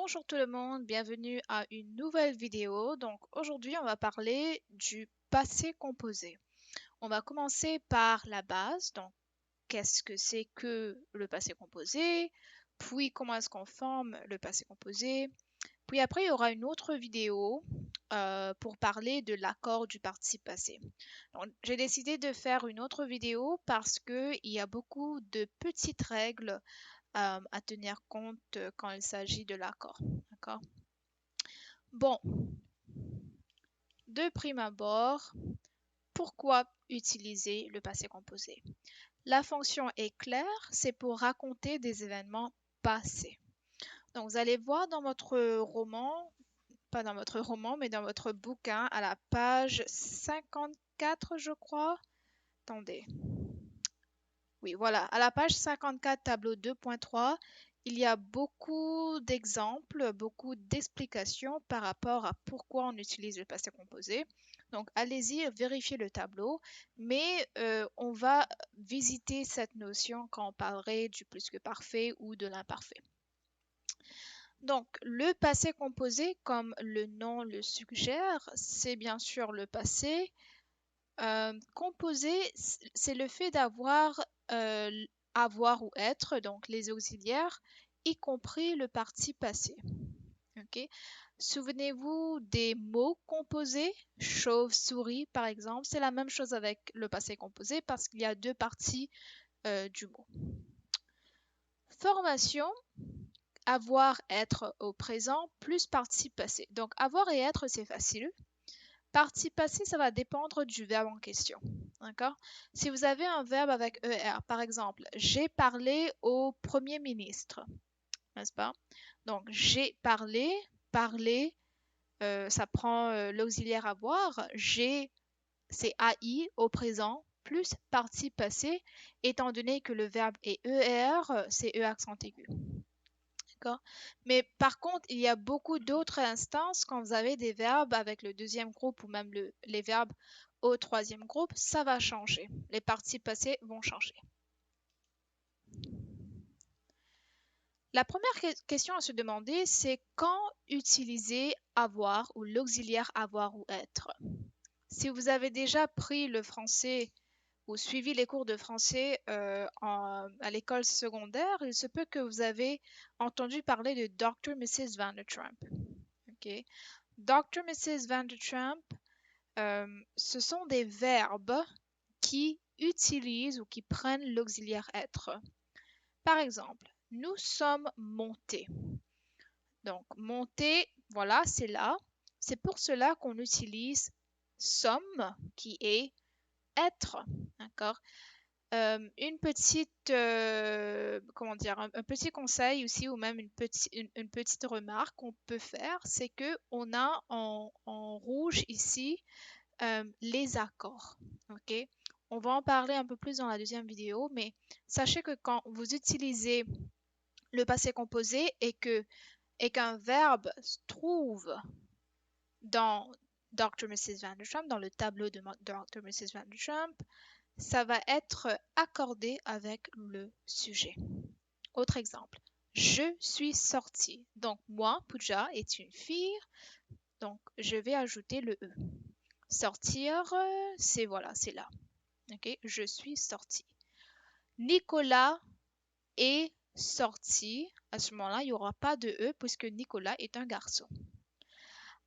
Bonjour tout le monde, bienvenue à une nouvelle vidéo. Donc aujourd'hui, on va parler du passé composé. On va commencer par la base. Donc, qu'est-ce que c'est que le passé composé? Puis, comment est-ce qu'on forme le passé composé? Puis après, il y aura une autre vidéo pour parler de l'accord du participe passé. Donc, j'ai décidé de faire une autre vidéo parce qu'il y a beaucoup de petites règles à tenir compte quand il s'agit de l'accord. D'accord? Bon, de prime abord, pourquoi utiliser le passé composé? La fonction est claire, c'est pour raconter des événements passés. Donc, vous allez voir dans votre roman, pas dans votre roman, mais dans votre bouquin, à la page 54, je crois. Attendez. Oui, voilà. À la page 54, tableau 2.3, il y a beaucoup d'exemples, beaucoup d'explications par rapport à pourquoi on utilise le passé composé. Donc, allez-y, vérifiez le tableau, mais on va visiter cette notion quand on parlerait du plus que parfait ou de l'imparfait. Donc, le passé composé, comme le nom le suggère, c'est bien sûr le passé. Composé, c'est le fait d'avoir, avoir ou être, donc les auxiliaires, y compris le participe passé. Ok? Souvenez-vous des mots composés, chauve-souris par exemple, c'est la même chose avec le passé composé parce qu'il y a deux parties du mot. Formation, avoir, être au présent, plus participe passé. Donc avoir et être, c'est facile. Participe passé, ça va dépendre du verbe en question. D'accord? Si vous avez un verbe avec ER, par exemple, j'ai parlé au Premier ministre, n'est-ce pas? Donc, j'ai parlé, parler, ça prend l'auxiliaire avoir. J'ai, c'est AI au présent, plus participe passé, étant donné que le verbe est ER, c'est E accent aigu. D'accord? Mais par contre, il y a beaucoup d'autres instances quand vous avez des verbes avec le deuxième groupe ou même les verbes au troisième groupe, ça va changer. Les participes passés vont changer. La première question à se demander, c'est quand utiliser avoir ou l'auxiliaire avoir ou être. Si vous avez déjà pris le français ou suivi les cours de français à l'école secondaire, il se peut que vous avez entendu parler de Dr. Mrs. Vandertrump. Okay. Dr. Mrs. Vandertrump, ce sont des verbes qui utilisent ou qui prennent l'auxiliaire être. Par exemple, nous sommes montés. Donc, monter, voilà, c'est là. C'est pour cela qu'on utilise sommes, qui est être. D'accord? Une petite, comment dire, un petit conseil aussi, ou même une petite remarque qu'on peut faire, c'est que on a en rouge ici les accords. Ok? On va en parler un peu plus dans la deuxième vidéo, mais sachez que quand vous utilisez le passé composé et qu'un verbe se trouve dans Dr. Mrs. Vandertrump, dans le tableau de Dr. Mrs. Vandertrump, ça va être accordé avec le sujet. Autre exemple, je suis sortie. Donc moi, Pooja, est une fille, donc je vais ajouter le E. Sortir, c'est voilà, c'est là. Ok, je suis sortie. Nicolas est sorti. À ce moment-là, il n'y aura pas de E puisque Nicolas est un garçon.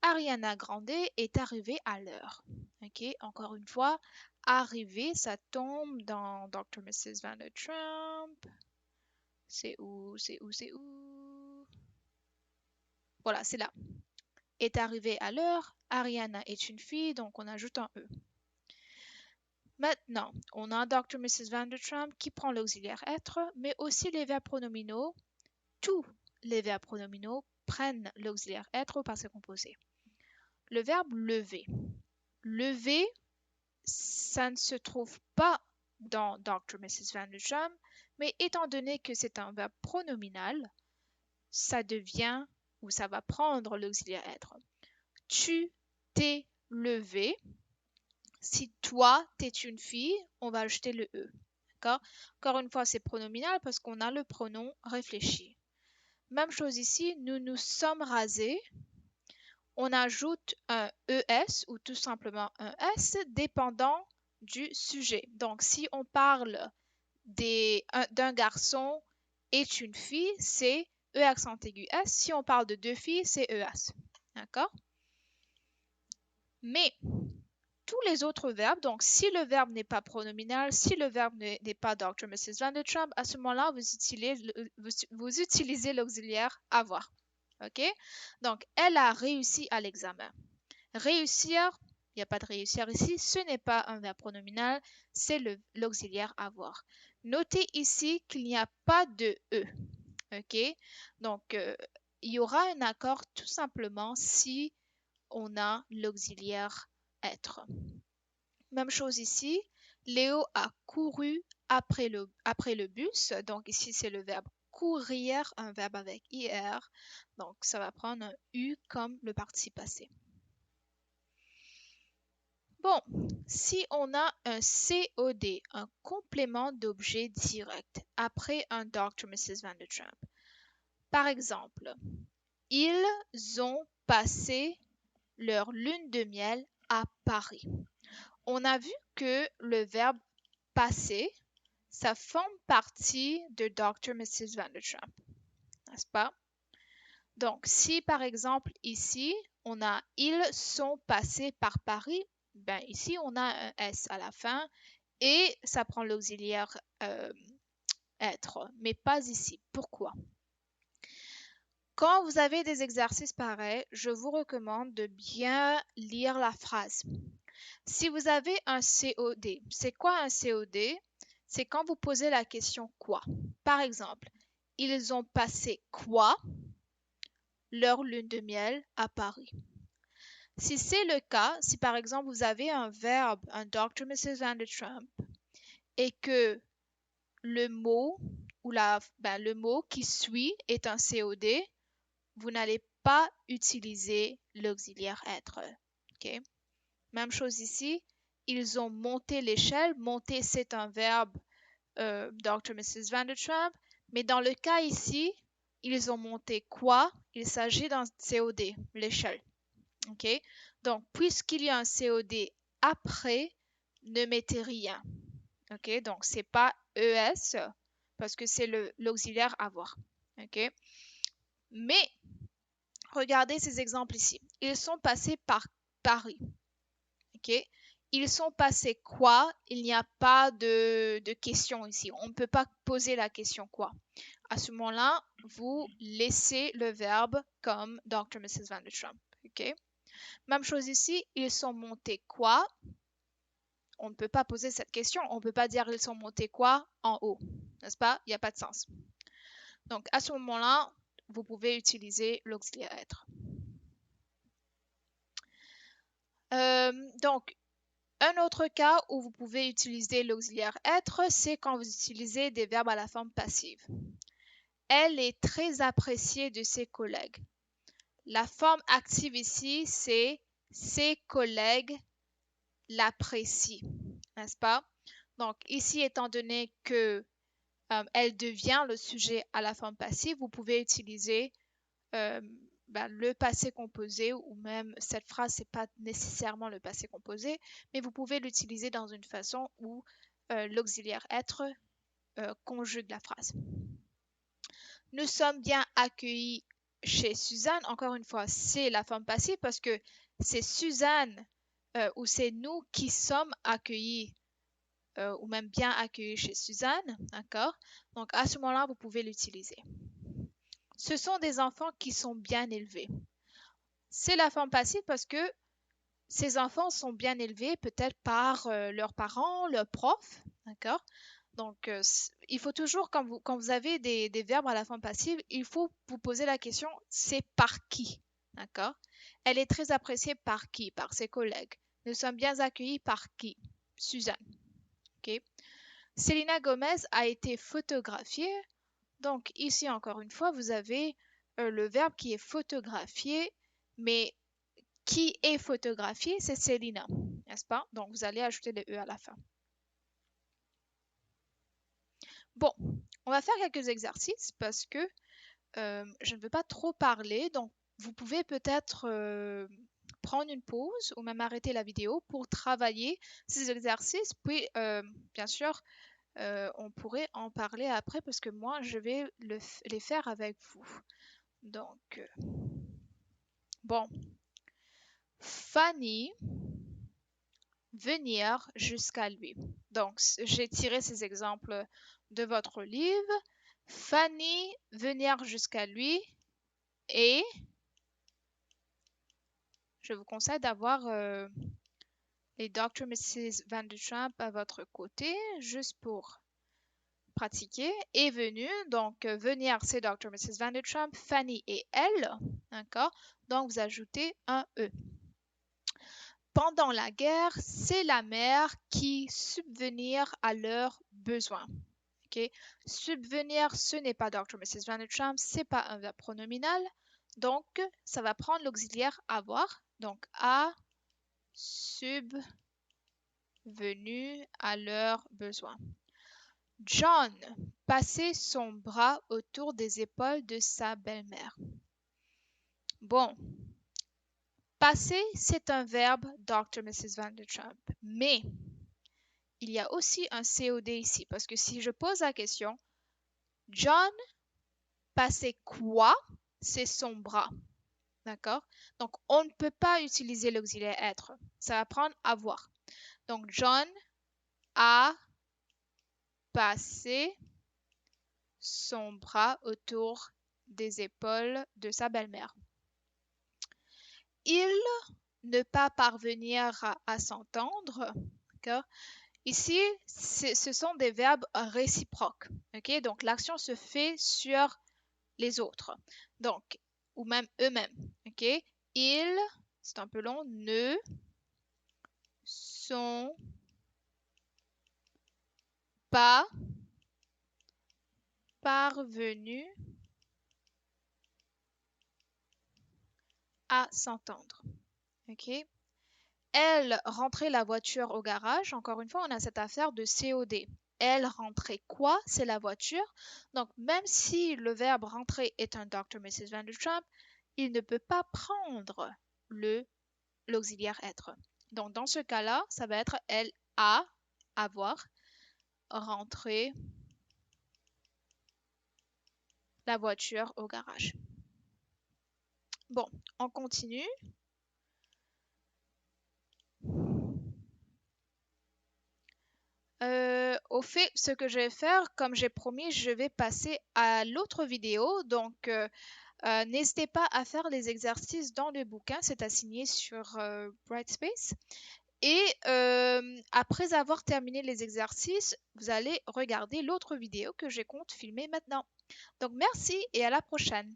Ariana Grande est arrivée à l'heure. Ok, encore une fois, arriver, ça tombe dans Dr. Mrs. Vandertrump. C'est où, c'est où, c'est où? Voilà, c'est là. Est arrivée à l'heure. Ariana est une fille, donc on ajoute un E. Maintenant, on a Dr. Mrs. Vandertrump qui prend l'auxiliaire être, mais aussi les verbes pronominaux. Tous les verbes pronominaux prennent l'auxiliaire être au passé composé. Le verbe lever. Lever, ça ne se trouve pas dans Dr. Mrs. Vandertrump, mais étant donné que c'est un verbe pronominal, ça devient ou ça va prendre l'auxiliaire être. Tu t'es levé. Si toi, t'es une fille, on va ajouter le E. D'accord? Encore une fois, c'est pronominal parce qu'on a le pronom réfléchi. même chose ici, nous nous sommes rasés. On ajoute un ES ou tout simplement un S dépendant du sujet. Donc, si on parle d'un garçon et une fille, c'est E accent aigu S. Si on parle de deux filles, c'est ES. D'accord? Mais tous les autres verbes, donc si le verbe n'est pas pronominal, si le verbe n'est pas Dr. Mrs. Van de Trump, à ce moment-là, vous utilisez l'auxiliaire avoir. OK? Donc, elle a réussi à l'examen. Réussir, il n'y a pas de réussir ici, ce n'est pas un verbe pronominal, c'est l'auxiliaire avoir. Notez ici qu'il n'y a pas de E. OK? Donc, il y aura un accord tout simplement si on a l'auxiliaire être. Même chose ici, Léo a couru après le bus. Donc ici, c'est le verbe courir, un verbe avec IR. Donc ça va prendre un U comme le participe passé. Bon, si on a un COD, un complément d'objet direct, après un Dr. Mrs. Van de Trump. Par exemple, ils ont passé leur lune de miel à Paris. On a vu que le verbe passer, ça forme partie de Dr. Mrs. Van de Trump, n'est-ce pas? Donc, si par exemple ici, on a ils sont passés par Paris, ben ici on a un S à la fin et ça prend l'auxiliaire être, mais pas ici. Pourquoi? Quand vous avez des exercices pareils, je vous recommande de bien lire la phrase. Si vous avez un COD, c'est quoi un COD? C'est quand vous posez la question quoi. Par exemple, ils ont passé quoi leur lune de miel à Paris. Si c'est le cas, si par exemple vous avez un verbe, un Dr. Mrs. Van de Trump, et que le mot ou le mot qui suit est un COD, vous n'allez pas utiliser l'auxiliaire être. Okay? Même chose ici, ils ont monté l'échelle. Monter, c'est un verbe Dr. Mrs. Van de Trump. Mais dans le cas ici, ils ont monté quoi? Il s'agit d'un COD, l'échelle. OK? Donc, puisqu'il y a un COD après, ne mettez rien. OK? Donc, c'est pas ES parce que c'est l'auxiliaire avoir. OK? Mais, regardez ces exemples ici. Ils sont passés par Paris. OK? Ils sont passés quoi? Il n'y a pas de question ici. On ne peut pas poser la question quoi. À ce moment-là, vous laissez le verbe comme Dr. Mrs. Van de Trump. OK? Même chose ici, ils sont montés quoi? On ne peut pas poser cette question. On ne peut pas dire ils sont montés quoi en haut. N'est-ce pas? Il n'y a pas de sens. Donc, à ce moment-là, vous pouvez utiliser l'auxiliaire être. Donc, un autre cas où vous pouvez utiliser l'auxiliaire être, c'est quand vous utilisez des verbes à la forme passive. Elle est très appréciée de ses collègues. La forme active ici, c'est ses collègues l'apprécient, n'est-ce pas? Donc ici, étant donné que elle devient le sujet à la forme passive, vous pouvez utiliser le passé composé ou même cette phrase, c'est pas nécessairement le passé composé, mais vous pouvez l'utiliser dans une façon où l'auxiliaire être conjugue la phrase. Nous sommes bien accueillis chez Suzanne. Encore une fois, c'est la forme passive parce que c'est Suzanne ou c'est nous qui sommes accueillis ou même bien accueillis chez Suzanne. D'accord? Donc à ce moment-là, vous pouvez l'utiliser. Ce sont des enfants qui sont bien élevés. C'est la forme passive parce que ces enfants sont bien élevés peut-être par leurs parents, leurs profs, d'accord? Donc, il faut toujours, quand vous avez des verbes à la forme passive, il faut vous poser la question, c'est par qui, d'accord? Elle est très appréciée par qui? Par ses collègues. Nous sommes bien accueillis par qui? Suzanne, ok? Selena Gomez a été photographiée. Donc ici, encore une fois, vous avez le verbe qui est photographié, mais qui est photographié, c'est Selena, n'est-ce pas? Donc vous allez ajouter le E à la fin. Bon, on va faire quelques exercices parce que je ne veux pas trop parler, donc vous pouvez peut-être prendre une pause ou même arrêter la vidéo pour travailler ces exercices. Puis, bien sûr, on pourrait en parler après parce que moi, je vais les faire avec vous. Donc, bon. Fanny venir jusqu'à lui. Donc, j'ai tiré ces exemples de votre livre. Fanny venir jusqu'à lui et je vous conseille d'avoir les Dr. Mrs. Van de Trump à votre côté, juste pour pratiquer. Est venu, donc venir c'est Dr. Mrs. Van de Trump, Fanny et elle, d'accord? Donc vous ajoutez un E. Pendant la guerre, c'est la mère qui subvenir à leurs besoins. Okay? Subvenir, ce n'est pas Dr. Mrs. Van de Trump, c'est pas un verbe pronominal. Donc, ça va prendre l'auxiliaire avoir. Donc, a subvenu à leurs besoins. John passait son bras autour des épaules de sa belle-mère. Bon, passer, c'est un verbe Dr. Mrs. Van de Trump, mais il y a aussi un COD ici, parce que si je pose la question, John passait quoi? C'est son bras. D'accord? Donc, on ne peut pas utiliser l'auxiliaire être. Ça va prendre avoir. Donc, John a passé son bras autour des épaules de sa belle-mère. Il ne pas parvenir à s'entendre. D'accord? Ici, ce sont des verbes réciproques. Okay? Donc, l'action se fait sur les autres. Donc, ou même eux-mêmes. Okay? Ils, c'est un peu long, ne sont pas parvenus à s'entendre. Ok? Elle rentrait la voiture au garage. Encore une fois, on a cette affaire de COD. Elle rentrait quoi? C'est la voiture. Donc, même si le verbe rentrer est un Dr. Mrs. Van de Trump, il ne peut pas prendre l'auxiliaire être. Donc, dans ce cas-là, ça va être elle a, avoir, rentré la voiture au garage. Bon, on continue. Au fait, ce que je vais faire, comme j'ai promis, je vais passer à l'autre vidéo. Donc, n'hésitez pas à faire les exercices dans le bouquin, c'est assigné sur Brightspace. Et après avoir terminé les exercices, vous allez regarder l'autre vidéo que je compte filmer maintenant. Donc, merci et à la prochaine.